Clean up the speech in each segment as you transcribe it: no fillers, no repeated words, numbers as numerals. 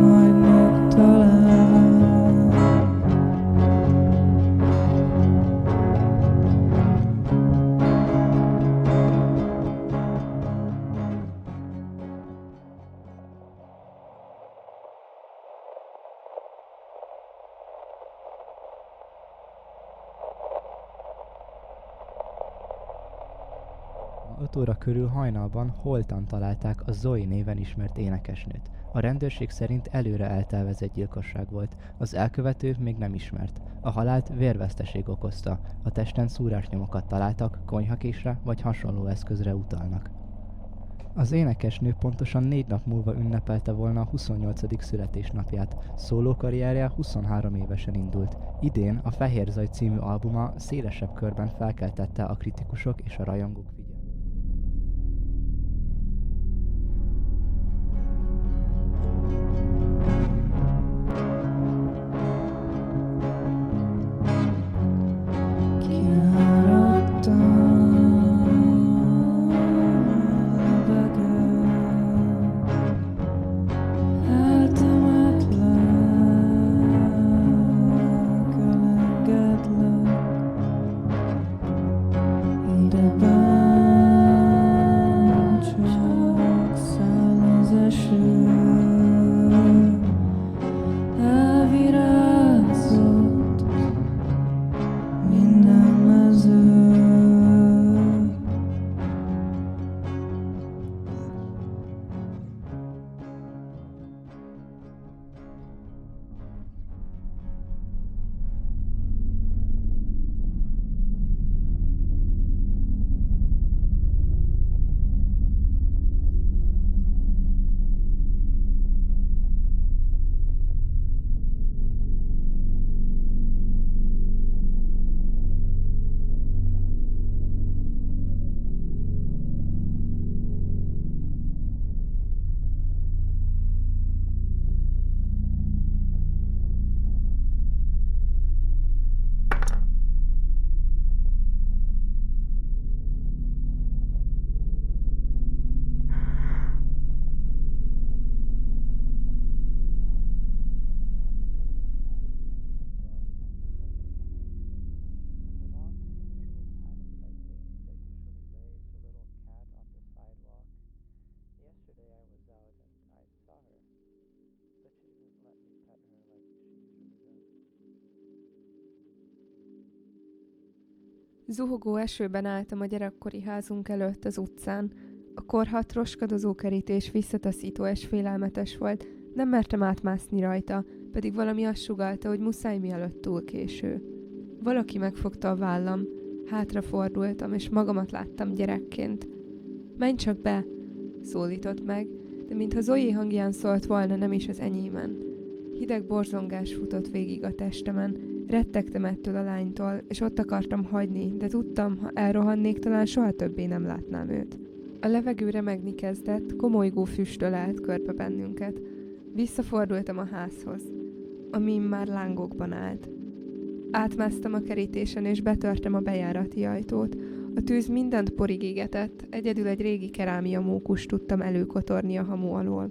majd megtalál. Ma 5 óra körül hajnalban holtan találták a Zoe néven ismert énekesnőt. A rendőrség szerint előre eltervezett gyilkosság volt. Az elkövető még nem ismert. A halált vérveszteség okozta. A testen szúrásnyomokat találtak, konyhakésre vagy hasonló eszközre utalnak. Az énekesnő pontosan 4 nap múlva ünnepelte volna a 28. születésnapját. Szólókarrierje 23 évesen indult. Idén a Fehér Zaj című albuma szélesebb körben felkeltette a kritikusok és a rajongók figyelmét. Zuhogó esőben álltam a gyerekkori házunk előtt az utcán. A korhadt roskadozó kerítés visszataszító és félelmetes volt, nem mertem átmászni rajta, pedig valami azt sugallta, hogy muszáj, mielőtt túl késő. Valaki megfogta a vállam, hátrafordultam, és magamat láttam gyerekként. Menj csak be, szólított meg, de mintha Zoe hangján szólt volna, nem is az enyémen. Hideg borzongás futott végig a testemen, rettegtem ettől a lánytól, és ott akartam hagyni, de tudtam, ha elrohannék, talán soha többé nem látnám őt. A levegő remegni kezdett, komolygó füst ölelt körbe bennünket. Visszafordultam a házhoz, ami már lángokban állt. Átmásztam a kerítésen, és betörtem a bejárati ajtót. A tűz mindent porig égetett, egyedül egy régi kerámia mókust tudtam előkotorni a hamu alól.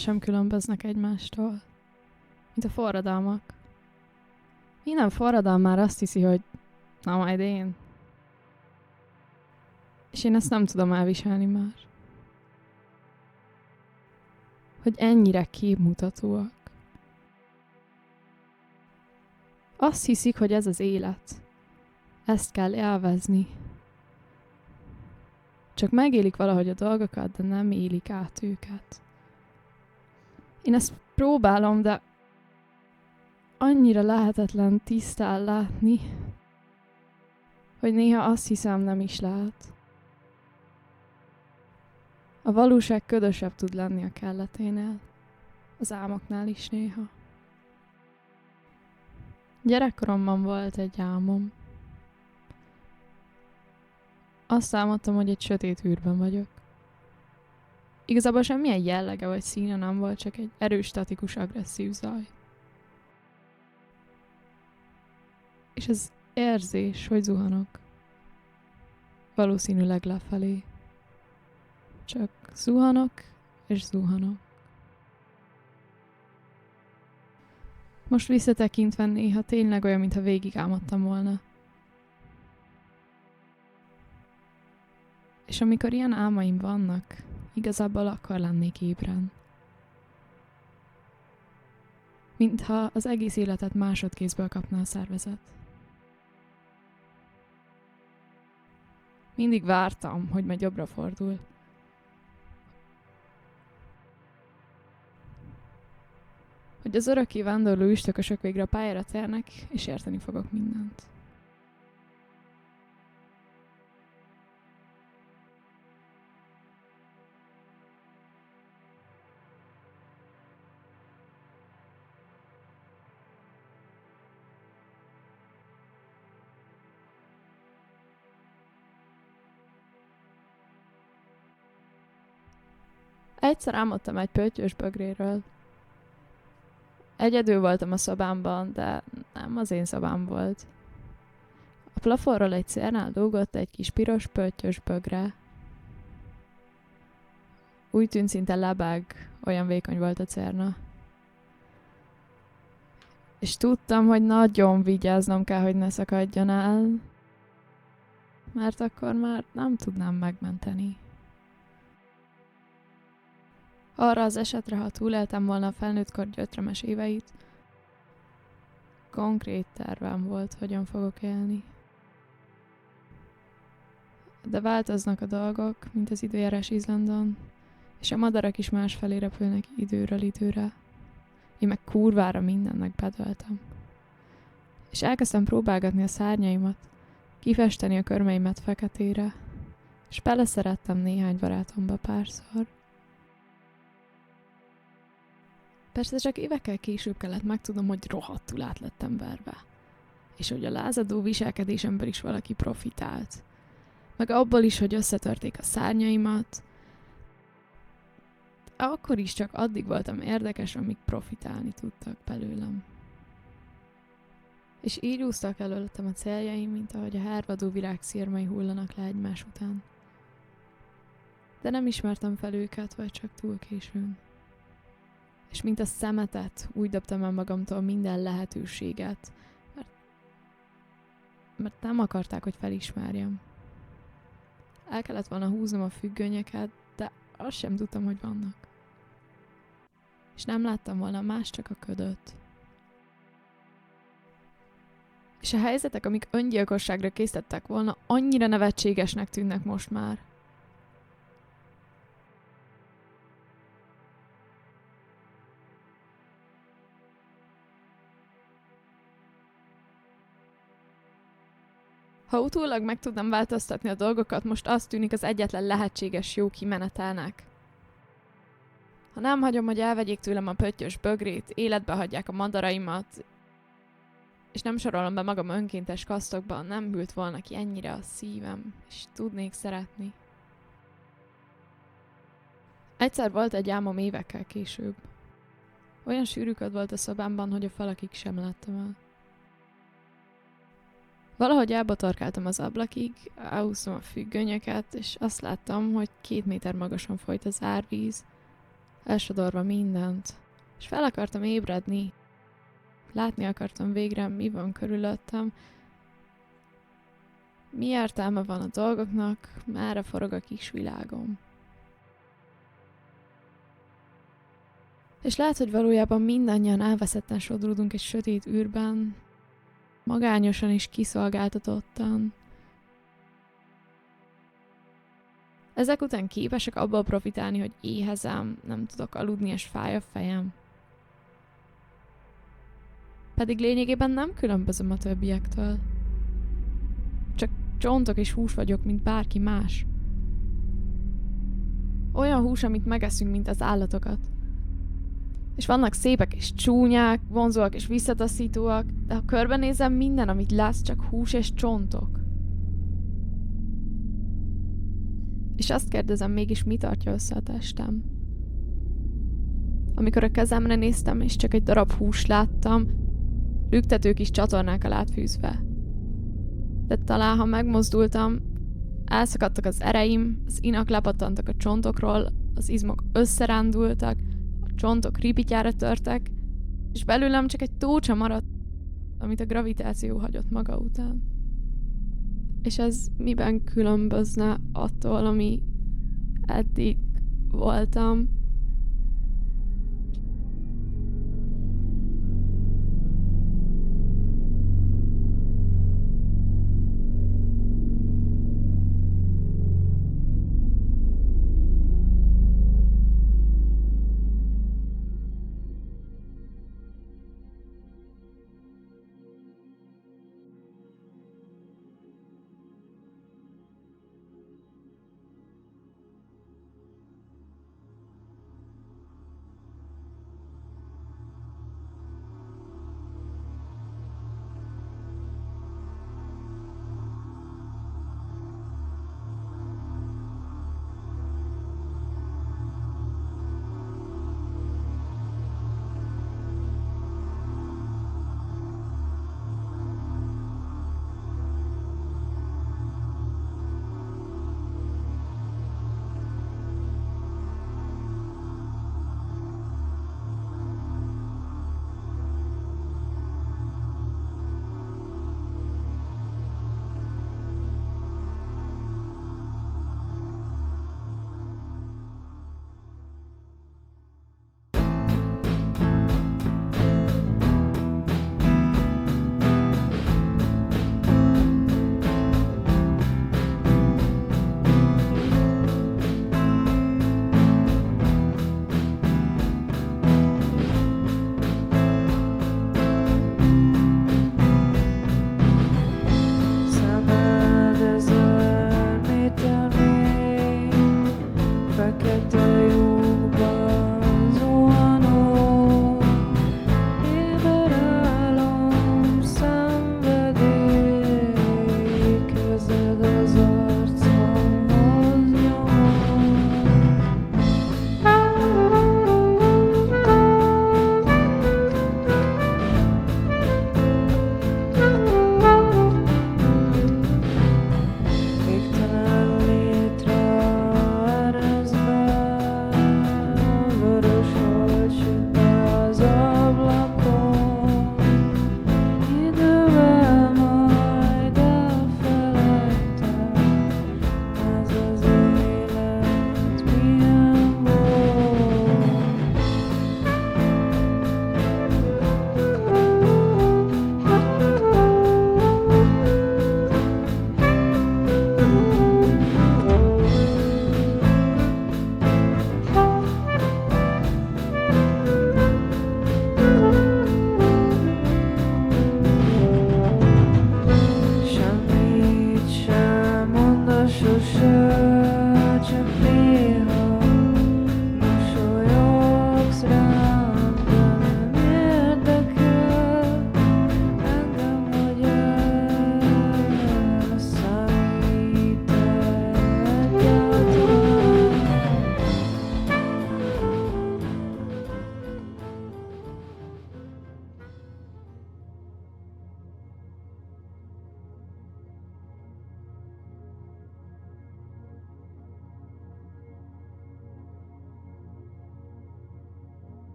sem különböznek egymástól, mint a forradalmak. Minden forradalom már azt hiszi, hogy na majd én. És én ezt nem tudom elviselni már. Hogy ennyire képmutatóak. Azt hiszik, hogy ez az élet. Ezt kell élvezni. Csak megélik valahogy a dolgokat, de nem élik át őket. Én ezt próbálom, de annyira lehetetlen tisztán látni, hogy néha azt hiszem, nem is lát. A valóság ködösebb tud lenni a kelleténél, az álmoknál is néha. Gyerekkoromban volt egy álmom. Azt álmodtam, hogy egy sötét űrben vagyok. Igazából semmilyen jellege vagy színe nem volt, csak egy erős, statikus, agresszív zaj. És az érzés, hogy zuhanok. Valószínűleg lefelé. Csak zuhanok, és zuhanok. Most visszatekintve néha tényleg olyan, mintha végig álmodtam volna. És amikor ilyen álmaim vannak, igazából akkor lennék ébren. Mintha az egész életet másodkézből kapná a szervezet. Mindig vártam, hogy majd jobbra fordul. Hogy az örökké vándorló üstökösök végre a pályára térnek, és érteni fogok mindent. Egyszer álmodtam egy pöttyös bögréről. Egyedül voltam a szobámban, de nem az én szobám volt. A plafonról egy szélnál lógott egy kis piros pöttyös bögre. Úgy tűnt, szinte lebeg, olyan vékony volt a cérna. És tudtam, hogy nagyon vigyáznom kell, hogy ne szakadjon el, mert akkor már nem tudnám megmenteni. Arra az esetre, ha túléltem volna a felnőttkor gyötrömes éveit, konkrét tervem volt, hogyan fogok élni. De változnak a dolgok, mint az időjárás Izlandon, és a madarak is másfelé repülnek időről időre. Én meg kurvára mindennek bedöltem. És elkezdtem próbálgatni a szárnyaimat, kifesteni a körmeimet feketére, és beleszerettem néhány barátomba párszor. Persze csak évekkel később kellett megtudnom, hogy rohadtul át lettem verve. És hogy a lázadó viselkedésemből is valaki profitált. Meg abból is, hogy összetörték a szárnyaimat. Akkor is csak addig voltam érdekes, amíg profitálni tudtak belőlem. És így úsztak előttem a céljaim, mint ahogy a hervadó virág szirmai hullanak le egymás után. De nem ismertem fel őket, vagy csak túl későn. És mint a szemetet, úgy dobtam el magamtól minden lehetőséget, mert nem akarták, hogy felismerjem. El kellett volna húznom a függönyeket, de azt sem tudtam, hogy vannak. És nem láttam volna más, csak a ködöt. És a helyzetek, amik öngyilkosságra késztettek volna, annyira nevetségesnek tűnnek most már. Ha utólag meg tudnám változtatni a dolgokat, most azt tűnik az egyetlen lehetséges jó kimenetelnek. Ha nem hagyom, hogy elvegyék tőlem a pöttyös bögrét, életbe hagyják a madaraimat, és nem sorolom be magam önkéntes kasztokba, nem hűlt volna ki ennyire a szívem, és tudnék szeretni. Egyszer volt egy álmom évekkel később. Olyan sűrű köd volt a szobámban, hogy a falakig sem láttam el. Valahogy elbotorkáltam az ablakig, elhúztam a függönyöket, és azt láttam, hogy 2 méter magasan folyt az árvíz, elsodorva mindent, és fel akartam ébredni. Látni akartam végre, mi van körülöttem, mi értelme van a dolgoknak, merre forog a kis világom. És lehet, hogy valójában mindannyian elveszetten sodródunk egy sötét űrben, magányosan és kiszolgáltatottan. Ezek után képesek abból profitálni, hogy éhezem, nem tudok aludni és fáj a fejem. Pedig lényegében nem különbözöm a többiektől. Csak csontok és hús vagyok, mint bárki más. Olyan hús, amit megeszünk, mint az állatokat. És vannak szépek és csúnyák, vonzóak és visszataszítóak, de ha körbenézem, minden, amit látsz, csak hús és csontok. És azt kérdezem, mégis mi tartja össze a testem? Amikor a kezemre néztem, és csak egy darab húst láttam, lüktető kis csatornákkal átfűzve. De talán, ha megmozdultam, elszakadtak az ereim, az inak lepattantak a csontokról, az izmok összerándultak, a csontok ripityára törtek, és belőlem csak egy tócsa maradt, amit a gravitáció hagyott maga után. És ez miben különbözne attól, ami eddig voltam?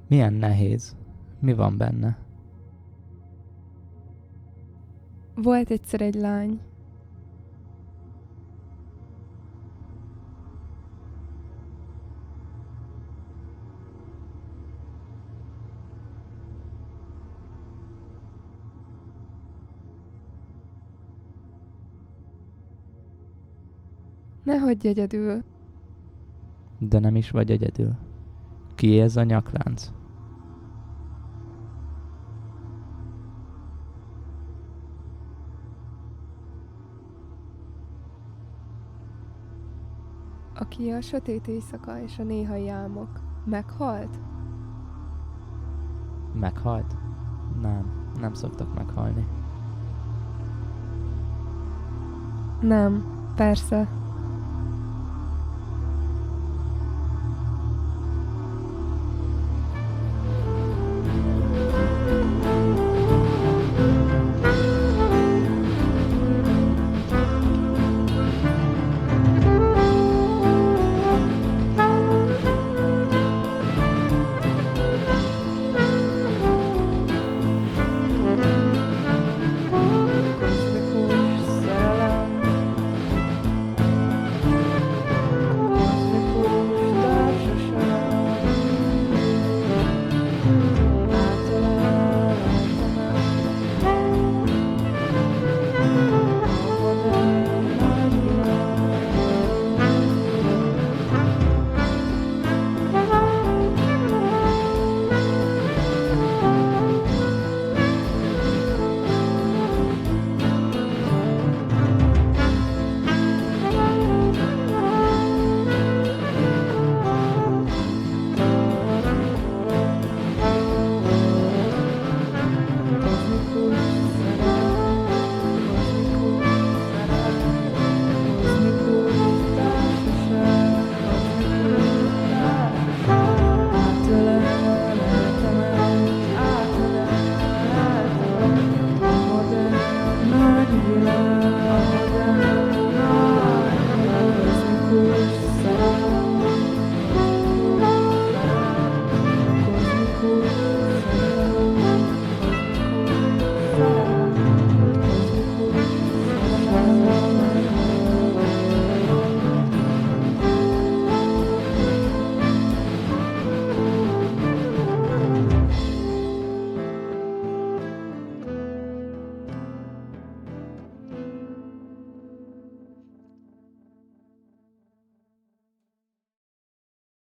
Milyen nehéz. Mi van benne? Volt egyszer egy lány. Ne hagyj egyedül. De nem is vagy egyedül. Ki ez a nyaklánc? Aki a sötét éjszaka és a néhai álmok. Meghalt? Meghalt? Nem szoktak meghalni. Nem, persze.